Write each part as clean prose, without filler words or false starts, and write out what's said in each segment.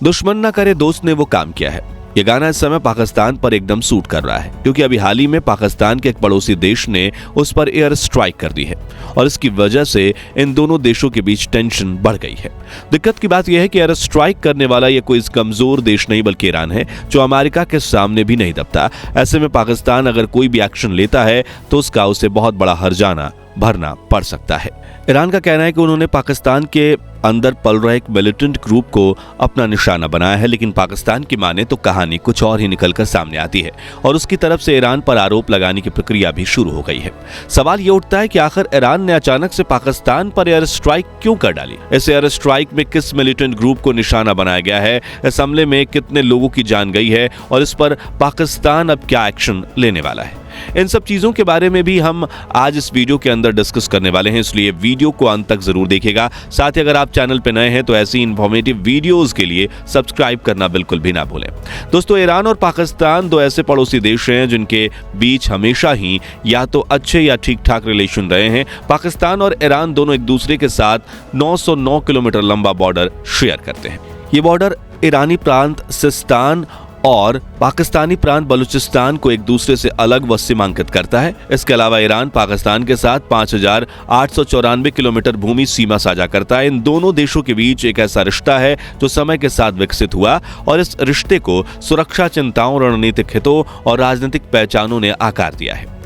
दुश्मन ना करे दोस्त ने वो काम किया है। ये गाना इस समय पाकिस्तान पर एकदम सूट कर रहा है, क्योंकि अभी हाल ही में पाकिस्तान के एक पड़ोसी देश ने उस पर एयर स्ट्राइक कर दी है और इसकी वजह से इन दोनों देशों के बीच टेंशन बढ़ गई है। दिक्कत की बात यह है कि एयर स्ट्राइक करने वाला ये कोई कमजोर देश नहीं बल्कि ईरान है, जो अमेरिका के सामने भी नहीं दबता। ऐसे में पाकिस्तान अगर कोई भी एक्शन लेता है तो उसका उसे बहुत बड़ा हर्जाना भरना पड़ सकता है। ईरान का कहना है कि उन्होंने पाकिस्तान के अंदर पल रहे एक मिलिटेंट ग्रुप को अपना निशाना बनाया है, लेकिन पाकिस्तान की माने तो कहानी कुछ और ही निकलकर सामने आती है और उसकी तरफ से ईरान पर आरोप लगाने की प्रक्रिया भी शुरू हो गई है। सवाल ये उठता है कि आखिर ईरान ने अचानक से पाकिस्तान पर एयर स्ट्राइक क्यों कर डाली? इस एयर स्ट्राइक में किस मिलिटेंट ग्रुप को निशाना बनाया गया है? इस हमले में कितने लोगों की जान गई है और इस पर पाकिस्तान अब क्या एक्शन लेने वाला है? इन सब चीजों के बारे में भी हम आज इस वीडियो के अंदर डिस्कस करने वाले हैं, इसलिए वीडियो को अंत तक जरूर देखिएगा। साथ ही अगर आप चैनल पे नए हैं तो ऐसी इंफॉर्मेटिव वीडियोस के लिए सब्सक्राइब करना बिल्कुल भी ना भूलें। दोस्तों, ईरान और पाकिस्तान दो ऐसे पड़ोसी देश हैं जिनके बीच हमेशा ही या तो अच्छे या ठीक ठाक रिलेशन रहे हैं। पाकिस्तान और ईरान दोनों एक दूसरे के साथ 909 किलोमीटर लंबा बॉर्डर शेयर करते हैं। ये बॉर्डर ईरानी प्रांत सिस्तान और पाकिस्तानी प्रांत बलूचिस्तान को एक दूसरे से अलग व सीमांकित करता है। इसके अलावा ईरान पाकिस्तान के साथ 5,894 किलोमीटर भूमि सीमा साझा करता है। इन दोनों देशों के बीच एक ऐसा रिश्ता है जो समय के साथ विकसित हुआ और इस रिश्ते को सुरक्षा चिंताओं, रणनीतिक हितों और राजनीतिक पहचानों ने आकार दिया है।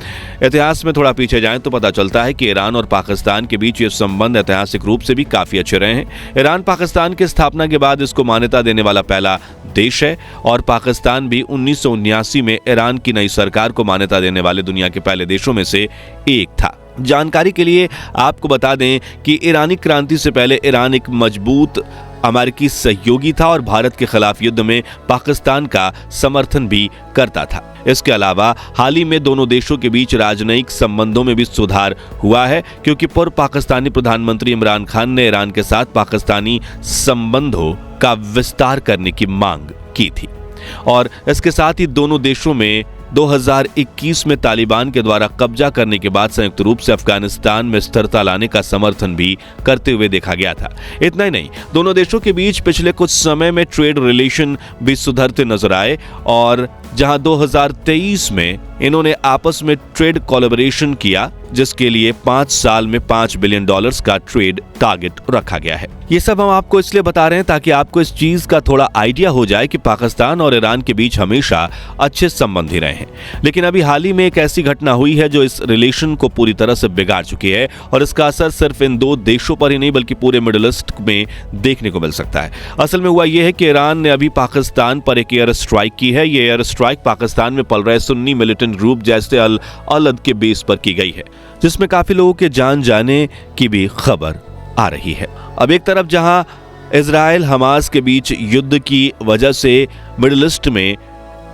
इतिहास में थोड़ा पीछे जाएं तो पता चलता है कि ईरान और पाकिस्तान के बीच ये संबंध ऐतिहासिक रूप से भी काफी अच्छे रहे हैं। ईरान पाकिस्तान की स्थापना के बाद इसको मान्यता देने वाला पहला देश है और पाकिस्तान भी 1979 में ईरान की नई सरकार को मान्यता देने वाले दुनिया के पहले देशों में से एक था। जानकारी के लिए आपको बता दें कि ईरानी क्रांति से पहले ईरान एक मजबूत अमेरिकी सहयोगी था और भारत के खिलाफ युद्ध में पाकिस्तान का समर्थन भी करता था। इसके अलावा हाल ही में दोनों देशों के बीच राजनयिक संबंधों में भी सुधार हुआ है, क्योंकि पूर्व पाकिस्तानी प्रधानमंत्री इमरान खान ने ईरान के साथ पाकिस्तानी संबंधों का विस्तार करने की मांग की थी और इसके साथ ही दोनों देशों में 2021 में तालिबान के द्वारा कब्जा करने के बाद संयुक्त रूप से अफगानिस्तान में स्थिरता लाने का समर्थन भी करते हुए देखा गया था। इतना ही नहीं, दोनों देशों के बीच पिछले कुछ समय में ट्रेड रिलेशन भी सुधरते नजर आए और जहां 2023 में इन्होंने आपस में ट्रेड कोलैबोरेशन किया, जिसके लिए 5 साल में $5 बिलियन का ट्रेड टारगेट रखा गया है। ये सब हम आपको इसलिए बता रहे हैं ताकि आपको इस चीज का थोड़ा आइडिया हो जाए कि पाकिस्तान और ईरान के बीच हमेशा अच्छे संबंध ही रहे हैं। लेकिन अभी हाल ही में एक ऐसी घटना हुई है जो इस रिलेशन को पूरी तरह से बिगाड़ चुकी है और इसका असर सिर्फ इन दो देशों पर ही नहीं बल्कि पूरे मिडिल ईस्ट में देखने को मिल सकता है। असल में हुआ यह है कि ईरान ने अभी पाकिस्तान पर एक एयर स्ट्राइक की है। ये एयर स्ट्राइक पाकिस्तान में पल रहे सुन्नी मिलिटेंट ग्रुप जैसे अल अलद के बेस पर की गई है, जिसमें काफी लोगों के जान जाने की भी खबर आ रही है। अब एक तरफ जहां इजराइल हमास के बीच युद्ध की वजह से मिडिल ईस्ट में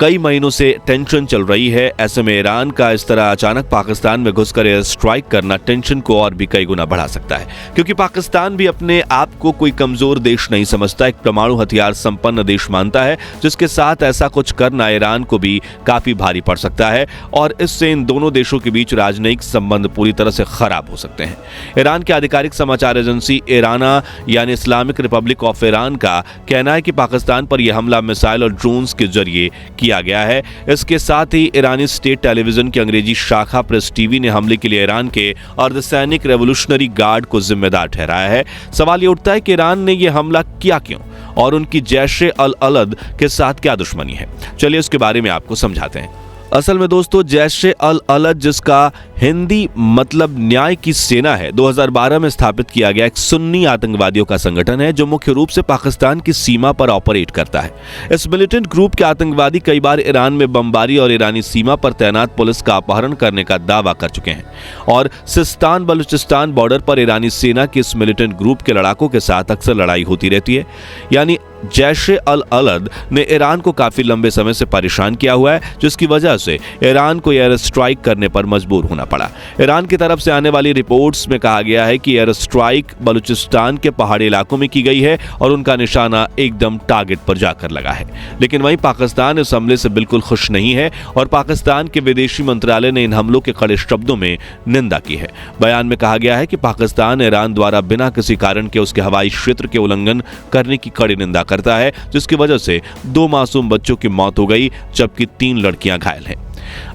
कई महीनों से टेंशन चल रही है, ऐसे में ईरान का इस तरह अचानक पाकिस्तान में घुसकर एयर स्ट्राइक करना टेंशन को और भी कई गुना बढ़ा सकता है, क्योंकि पाकिस्तान भी अपने आप को कोई कमजोर देश नहीं समझता, एक परमाणु हथियार संपन्न देश मानता है, जिसके साथ ऐसा कुछ करना ईरान को भी काफी भारी पड़ सकता है और इससे इन दोनों देशों के बीच राजनयिक संबंध पूरी तरह से खराब हो सकते हैं। ईरान की आधिकारिक समाचार एजेंसी इराना यानी इस्लामिक रिपब्लिक ऑफ ईरान का कहना है कि पाकिस्तान पर यह हमला मिसाइल और ड्रोन्स के जरिए किया गया है। इसके साथ ही ईरानी स्टेट टेलीविजन की अंग्रेजी शाखा प्रेस टीवी ने हमले के लिए ईरान के अर्धसैनिक रेवोल्यूशनरी गार्ड को जिम्मेदार ठहराया है। सवाल ये उठता है कि ईरान ने यह हमला किया क्यों और उनकी जैशे अल अलद के साथ क्या दुश्मनी है। चलिए उसके बारे में आपको समझाते हैं। असल में दोस्तों, जैशे अल अलद, जिसका हिंदी मतलब न्याय की सेना है, 2012 में स्थापित किया गया एक सुन्नी आतंकवादियों का संगठन है जो मुख्य रूप से पाकिस्तान की सीमा पर ऑपरेट करता है। इस मिलिटेंट ग्रुप के आतंकवादी कई बार ईरान में बमबारी और ईरानी सीमा पर तैनात पुलिस का अपहरण करने का दावा कर चुके हैं और सिस्तान बलूचिस्तान बॉर्डर पर ईरानी सेना के इस मिलिटेंट ग्रुप के लड़ाकों के साथ अक्सर लड़ाई होती रहती है। यानी जैशे अल अलद ने ईरान को काफी लंबे समय से परेशान किया हुआ है, जिसकी वजह से ईरान को एयर स्ट्राइक करने पर मजबूर होना पड़ा। ईरान की तरफ से आने वाली रिपोर्ट्स में कहा गया है कि एयर स्ट्राइक बलूचिस्तान के पहाड़ी इलाकों में की गई है और उनका निशाना एकदम टारगेट पर जाकर लगा है। लेकिन वहीं पाकिस्तान इस हमले से बिल्कुल खुश नहीं है और पाकिस्तान के विदेशी मंत्रालय ने इन हमलों के कड़े शब्दों में निंदा की है। बयान में कहा गया है कि पाकिस्तान ईरान द्वारा बिना किसी कारण के उसके हवाई क्षेत्र के उल्लंघन करने की कड़ी निंदा करता है, जिसकी वजह से 2 मासूम बच्चों की मौत हो गई जबकि 3 लड़कियां घायल हैं।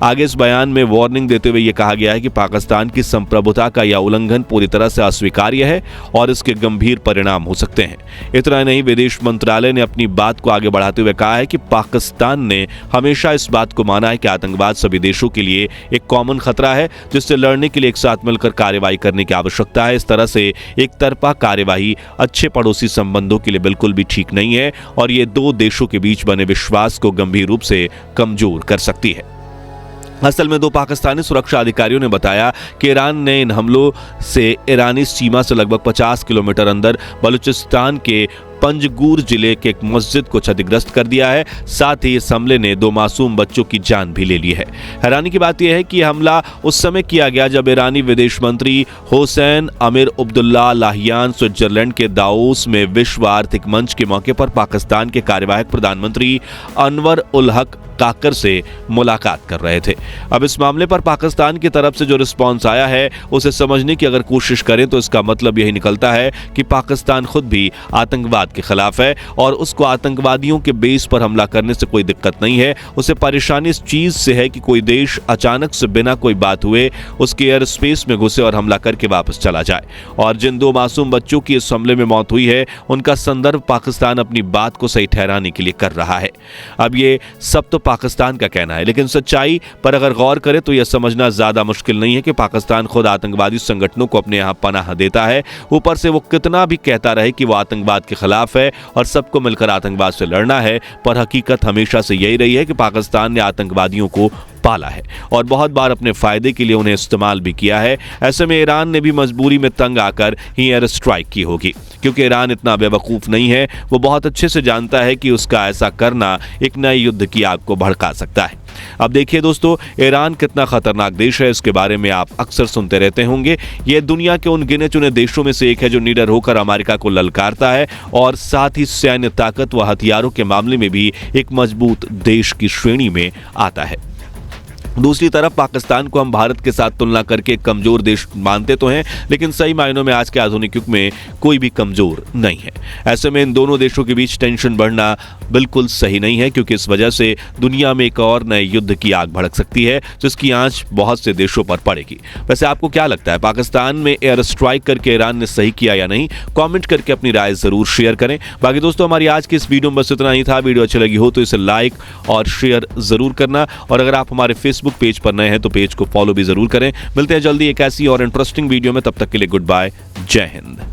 आगे इस बयान में वार्निंग देते हुए यह कहा गया है कि पाकिस्तान की संप्रभुता का यह उल्लंघन पूरी तरह से अस्वीकार्य है और इसके गंभीर परिणाम हो सकते हैं। इतना नहीं, विदेश मंत्रालय ने अपनी बात को आगे बढ़ाते हुए कहा है कि पाकिस्तान ने हमेशा इस बात को माना है कि आतंकवाद सभी देशों के लिए एक कॉमन खतरा है, जिससे लड़ने के लिए एक साथ मिलकर कार्रवाई करने की आवश्यकता है। इस तरह से एक तरफा कार्यवाही अच्छे पड़ोसी संबंधों के लिए बिल्कुल भी ठीक नहीं है और ये 2 देशों के बीच बने विश्वास को गंभीर रूप से कमजोर कर सकती है। असल में 2 पाकिस्तानी सुरक्षा अधिकारियों ने बताया कि ईरान ने इन हमलों से ईरानी सीमा से लगभग 50 किलोमीटर अंदर बलूचिस्तान के पंजगूर जिले के एक मस्जिद को क्षतिग्रस्त कर दिया है। साथ ही इस हमले ने 2 मासूम बच्चों की जान भी ले ली है। हैरानी की बात यह है कि हमला उस समय किया गया जब ईरानी विदेश मंत्री हुसैन अमीर अब्दुल्ला लाहियान स्विट्जरलैंड के दावोस में विश्व आर्थिक मंच के मौके पर पाकिस्तान के कार्यवाहक प्रधानमंत्री अनवर उल हक काकर से मुलाकात कर रहे थे। अब इस मामले पर पाकिस्तान की तरफ से जो रिस्पॉन्स आया है उसे समझने की अगर कोशिश करें तो इसका मतलब यही निकलता है कि पाकिस्तान खुद भी आतंकवाद के खिलाफ है और उसको आतंकवादियों के बेस पर हमला करने से कोई दिक्कत नहीं है। उसे परेशानी इस चीज से है कि कोई देश अचानक से बिना कोई बात हुए उसके एयर स्पेस में घुसे और हमला करके वापस चला जाए। और जिन 2 मासूम बच्चों की इस हमले में मौत हुई है उनका संदर्भ पाकिस्तान अपनी बात को सही ठहराने के लिए कर रहा है। अब ये सब तो पाकिस्तान का कहना है, लेकिन सच्चाई पर अगर गौर करें तो यह समझना ज्यादा मुश्किल नहीं है कि पाकिस्तान खुद आतंकवादी संगठनों को अपने यहां पनाह देता है। ऊपर से वो कितना भी कहता रहे कि वो आतंकवाद के खिलाफ है और सबको मिलकर आतंकवाद से लड़ना है, पर हकीकत हमेशा से यही रही है कि पाकिस्तान ने आतंकवादियों को पाला है और बहुत बार अपने फायदे के लिए उन्हें इस्तेमाल भी किया है। ऐसे में ईरान ने भी मजबूरी में तंग आकर ही एयर स्ट्राइक की होगी, क्योंकि ईरान इतना बेवकूफ नहीं है। वो बहुत अच्छे से जानता है कि उसका ऐसा करना एक नए युद्ध की आग को भड़का सकता है। अब देखिए दोस्तों, ईरान कितना खतरनाक देश है इसके बारे में आप अक्सर सुनते रहते होंगे। यह दुनिया के उन गिने चुने देशों में से एक है जो निडर होकर अमेरिका को ललकारता है और साथ ही सैन्य ताकत व हथियारों के मामले में भी एक मजबूत देश की श्रेणी में आता है। दूसरी तरफ पाकिस्तान को हम भारत के साथ तुलना करके कमजोर देश मानते तो हैं, लेकिन सही मायनों में आज के आधुनिक युग में कोई भी कमजोर नहीं है। ऐसे में इन दोनों देशों के बीच टेंशन बढ़ना बिल्कुल सही नहीं है, क्योंकि इस वजह से दुनिया में एक और नए युद्ध की आग भड़क सकती है जिसकी आंच बहुत से देशों पर पड़ेगी। वैसे आपको क्या लगता है, पाकिस्तान में एयर स्ट्राइक करके ईरान ने सही किया या नहीं? कमेंट करके अपनी राय जरूर शेयर करें। बाकी दोस्तों, हमारी आज की इस वीडियो में बस इतना ही था। वीडियो अच्छी लगी हो तो इसे लाइक और शेयर जरूर करना, और अगर आप हमारे फेसबुक पेज पर नए हैं तो पेज को फॉलो भी जरूर करें। मिलते हैं जल्दी एक ऐसी और इंटरेस्टिंग वीडियो में, तब तक के लिए गुड बाय, जय हिंद।